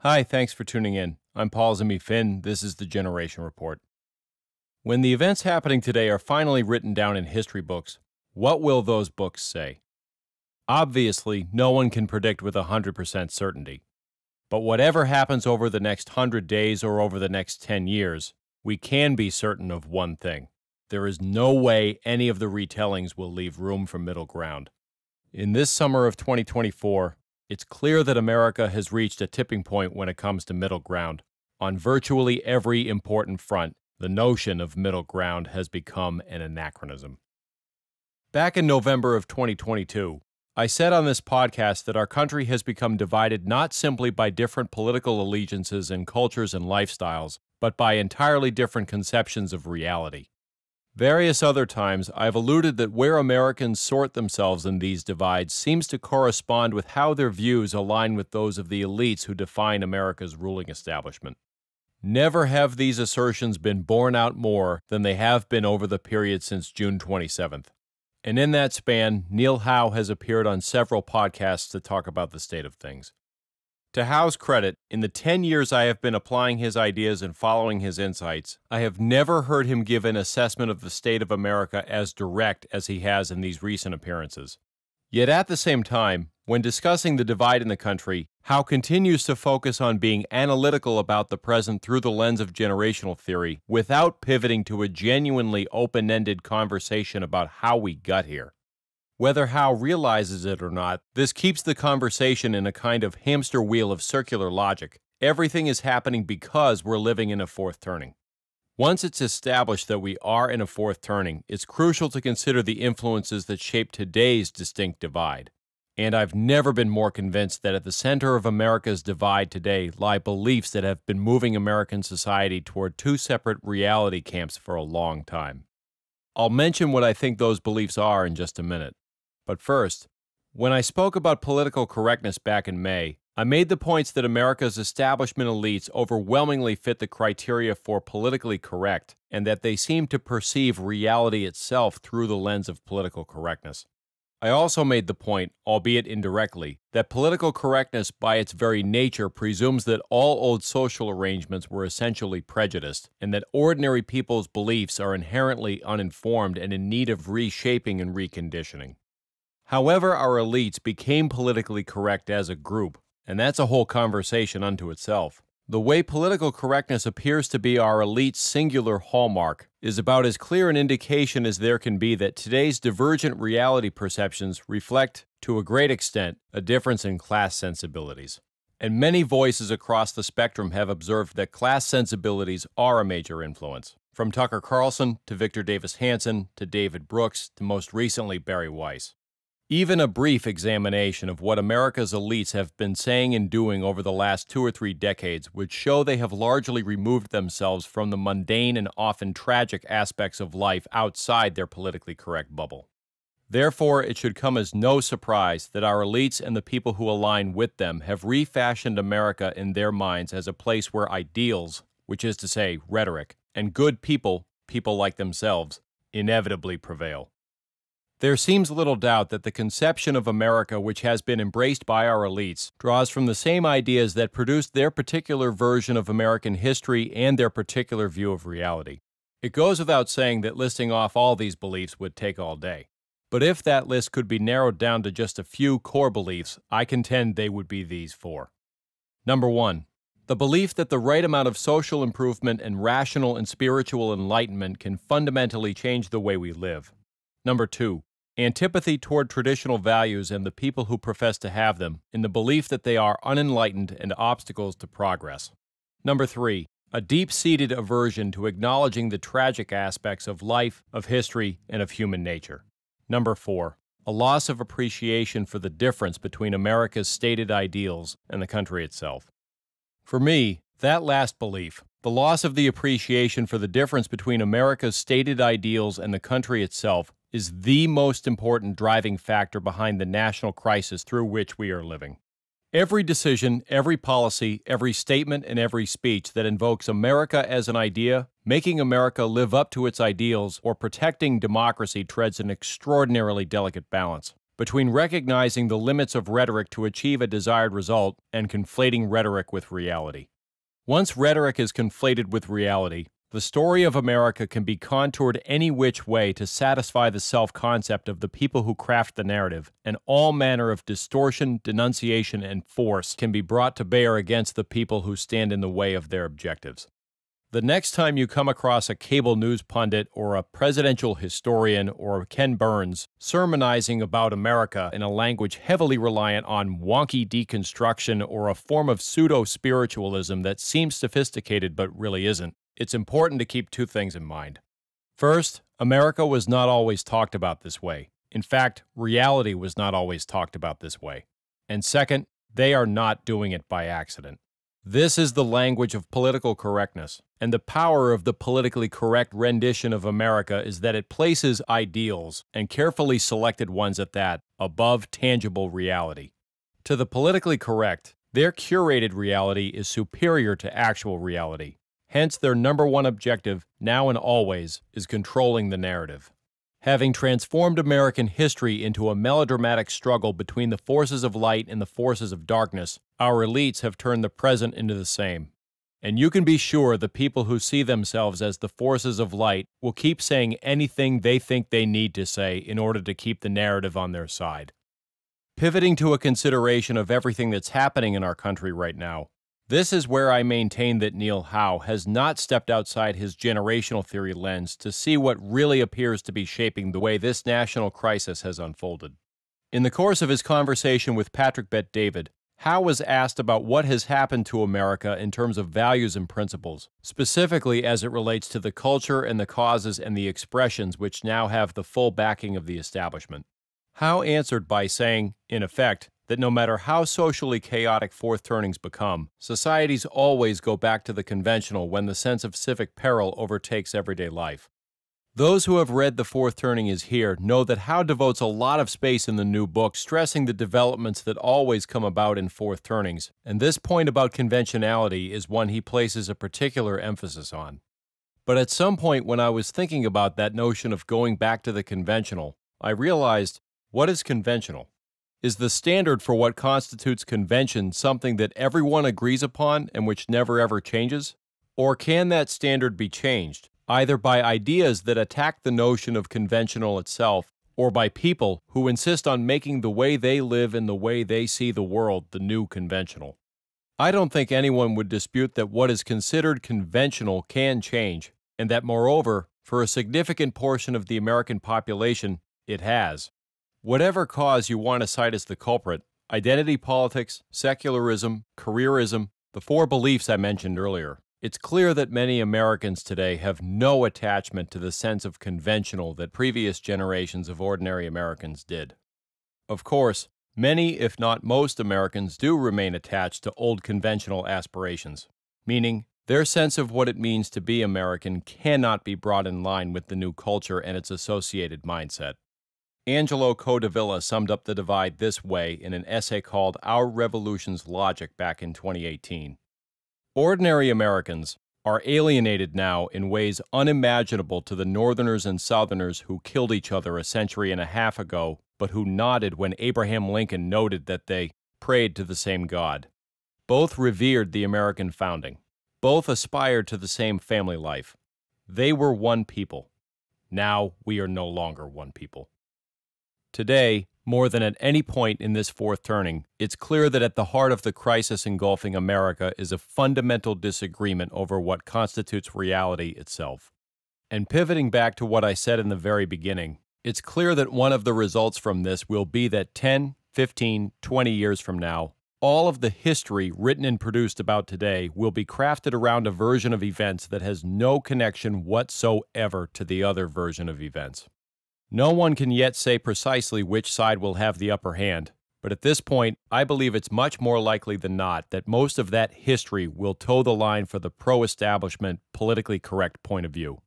Hi, thanks for tuning in. I'm Paul Zimi Finn. This is the Generation Report. When the events happening today are finally written down in history books, what will those books say? Obviously, no one can predict with 100% certainty. But whatever happens over the next 100 days or over the next 10 years, we can be certain of one thing. There is no way any of the retellings will leave room for middle ground. In this summer of 2024, it's clear that America has reached a tipping point when it comes to middle ground. On virtually every important front, the notion of middle ground has become an anachronism. Back in November of 2022, I said on this podcast that our country has become divided not simply by different political allegiances and cultures and lifestyles, but by entirely different conceptions of reality. Various other times, I've alluded that where Americans sort themselves in these divides seems to correspond with how their views align with those of the elites who define America's ruling establishment. Never have these assertions been borne out more than they have been over the period since June 27th. And in that span, Neil Howe has appeared on several podcasts to talk about the state of things. To Howe's credit, in the 10 years I have been applying his ideas and following his insights, I have never heard him give an assessment of the state of America as direct as he has in these recent appearances. Yet at the same time, when discussing the divide in the country, Howe continues to focus on being analytical about the present through the lens of generational theory without pivoting to a genuinely open-ended conversation about how we got here. Whether Howe realizes it or not, this keeps the conversation in a kind of hamster wheel of circular logic. Everything is happening because we're living in a fourth turning. Once it's established that we are in a fourth turning, it's crucial to consider the influences that shape today's distinct divide. And I've never been more convinced that at the center of America's divide today lie beliefs that have been moving American society toward two separate reality camps for a long time. I'll mention what I think those beliefs are in just a minute. But first, when I spoke about political correctness back in May, I made the points that America's establishment elites overwhelmingly fit the criteria for politically correct, and that they seem to perceive reality itself through the lens of political correctness. I also made the point, albeit indirectly, that political correctness by its very nature presumes that all old social arrangements were essentially prejudiced, and that ordinary people's beliefs are inherently uninformed and in need of reshaping and reconditioning. However, our elites became politically correct as a group, and that's a whole conversation unto itself. The way political correctness appears to be our elite's singular hallmark is about as clear an indication as there can be that today's divergent reality perceptions reflect, to a great extent, a difference in class sensibilities. And many voices across the spectrum have observed that class sensibilities are a major influence, from Tucker Carlson to Victor Davis Hanson to David Brooks to most recently Barry Weiss. Even a brief examination of what America's elites have been saying and doing over the last 2 or 3 decades would show they have largely removed themselves from the mundane and often tragic aspects of life outside their politically correct bubble. Therefore, it should come as no surprise that our elites and the people who align with them have refashioned America in their minds as a place where ideals, which is to say rhetoric, and good people, people like themselves, inevitably prevail. There seems little doubt that the conception of America which has been embraced by our elites draws from the same ideas that produced their particular version of American history and their particular view of reality. It goes without saying that listing off all these beliefs would take all day. But if that list could be narrowed down to just a few core beliefs, I contend they would be these 4. Number 1. The belief that the right amount of social improvement and rational and spiritual enlightenment can fundamentally change the way we live. Number 2. Antipathy toward traditional values and the people who profess to have them, in the belief that they are unenlightened and obstacles to progress. Number 3. A deep-seated aversion to acknowledging the tragic aspects of life, of history, and of human nature. Number 4. A loss of appreciation for the difference between America's stated ideals and the country itself. For me, that last belief, the loss of the appreciation for the difference between America's stated ideals and the country itself, is the most important driving factor behind the national crisis through which we are living. Every decision, every policy, every statement, and every speech that invokes America as an idea, making America live up to its ideals, or protecting democracy treads an extraordinarily delicate balance. between recognizing the limits of rhetoric to achieve a desired result and conflating rhetoric with reality. Once rhetoric is conflated with reality, the story of America can be contoured any which way to satisfy the self-concept of the people who craft the narrative, and all manner of distortion, denunciation, and force can be brought to bear against the people who stand in the way of their objectives. The next time you come across a cable news pundit or a presidential historian or Ken Burns sermonizing about America in a language heavily reliant on wonky deconstruction or a form of pseudo-spiritualism that seems sophisticated but really isn't, it's important to keep two things in mind. First, America was not always talked about this way. In fact, reality was not always talked about this way. And second, they are not doing it by accident. This is the language of political correctness, and the power of the politically correct rendition of America is that it places ideals, and carefully selected ones at that, above tangible reality. To the politically correct, their curated reality is superior to actual reality. Hence, their number one objective, now and always, is controlling the narrative. Having transformed American history into a melodramatic struggle between the forces of light and the forces of darkness, our elites have turned the present into the same. And you can be sure the people who see themselves as the forces of light will keep saying anything they think they need to say in order to keep the narrative on their side. Pivoting to a consideration of everything that's happening in our country right now, this is where I maintain that Neil Howe has not stepped outside his generational theory lens to see what really appears to be shaping the way this national crisis has unfolded. In the course of his conversation with Patrick Bet-David, Howe was asked about what has happened to America in terms of values and principles, specifically as it relates to the culture and the causes and the expressions which now have the full backing of the establishment. Howe answered by saying, in effect, that no matter how socially chaotic fourth turnings become, societies always go back to the conventional when the sense of civic peril overtakes everyday life. Those who have read The Fourth Turning Is Here know that Howe devotes a lot of space in the new book stressing the developments that always come about in fourth turnings, and this point about conventionality is one he places a particular emphasis on. But at some point when I was thinking about that notion of going back to the conventional, I realized, what is conventional? Is the standard for what constitutes convention something that everyone agrees upon and which never ever changes? Or can that standard be changed, either by ideas that attack the notion of conventional itself, or by people who insist on making the way they live and the way they see the world the new conventional? I don't think anyone would dispute that what is considered conventional can change, and that moreover, for a significant portion of the American population, it has. Whatever cause you want to cite as the culprit, identity politics, secularism, careerism, the four beliefs I mentioned earlier, it's clear that many Americans today have no attachment to the sense of conventional that previous generations of ordinary Americans did. Of course, many, if not most Americans do remain attached to old conventional aspirations, meaning their sense of what it means to be American cannot be brought in line with the new culture and its associated mindset. Angelo Codevilla summed up the divide this way in an essay called Our Revolution's Logic back in 2018. Ordinary Americans are alienated now in ways unimaginable to the Northerners and Southerners who killed each other a century and a half ago, but who nodded when Abraham Lincoln noted that they prayed to the same God. Both revered the American founding. Both aspired to the same family life. They were one people. Now we are no longer one people. Today, more than at any point in this fourth turning, it's clear that at the heart of the crisis engulfing America is a fundamental disagreement over what constitutes reality itself. And pivoting back to what I said in the very beginning, it's clear that one of the results from this will be that 10, 15, 20 years from now, all of the history written and produced about today will be crafted around a version of events that has no connection whatsoever to the other version of events. No one can yet say precisely which side will have the upper hand, but at this point, I believe it's much more likely than not that most of that history will toe the line for the pro-establishment, politically correct point of view.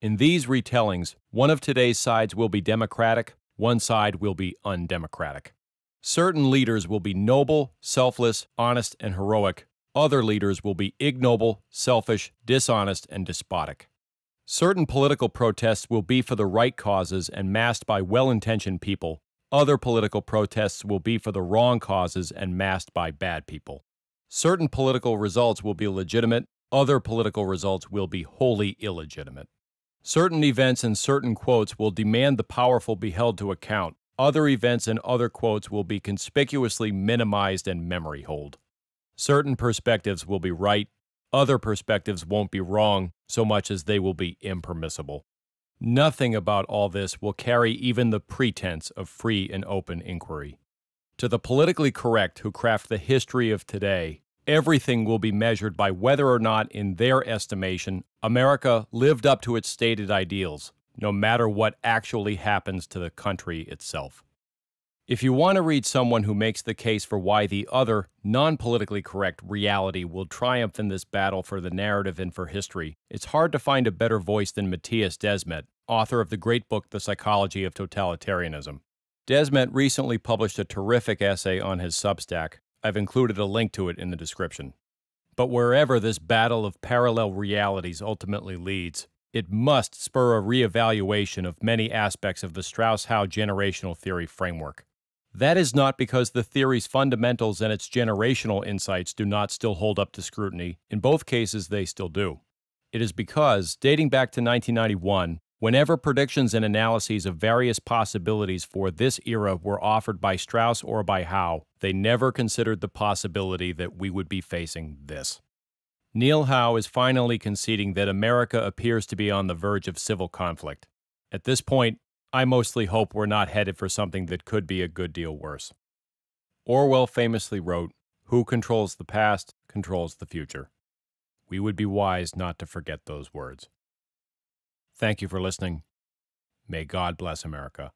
In these retellings, one of today's sides will be democratic, one side will be undemocratic. Certain leaders will be noble, selfless, honest, and heroic. Other leaders will be ignoble, selfish, dishonest, and despotic. Certain political protests will be for the right causes and masked by well-intentioned people. Other political protests will be for the wrong causes and masked by bad people. Certain political results will be legitimate, other political results will be wholly illegitimate. Certain events and certain quotes will demand the powerful be held to account. Other events and other quotes will be conspicuously minimized and memory holed. Certain perspectives will be right, other perspectives won't be wrong so much as they will be impermissible. Nothing about all this will carry even the pretense of free and open inquiry. To the politically correct who craft the history of today, everything will be measured by whether or not, in their estimation, America lived up to its stated ideals, no matter what actually happens to the country itself. If you want to read someone who makes the case for why the other, non-politically correct reality will triumph in this battle for the narrative and for history, it's hard to find a better voice than Mattias Desmet, author of the great book The Psychology of Totalitarianism. Desmet recently published a terrific essay on his Substack. I've included a link to it in the description. But wherever this battle of parallel realities ultimately leads, it must spur a reevaluation of many aspects of the Strauss-Howe generational theory framework. That is not because the theory's fundamentals and its generational insights do not still hold up to scrutiny. In both cases, they still do. It is because, dating back to 1991, whenever predictions and analyses of various possibilities for this era were offered by Strauss or by Howe, they never considered the possibility that we would be facing this. Neil Howe is finally conceding that America appears to be on the verge of civil conflict. At this point, I mostly hope we're not headed for something that could be a good deal worse. Orwell famously wrote, "Who controls the past controls the future." We would be wise not to forget those words. Thank you for listening. May God bless America.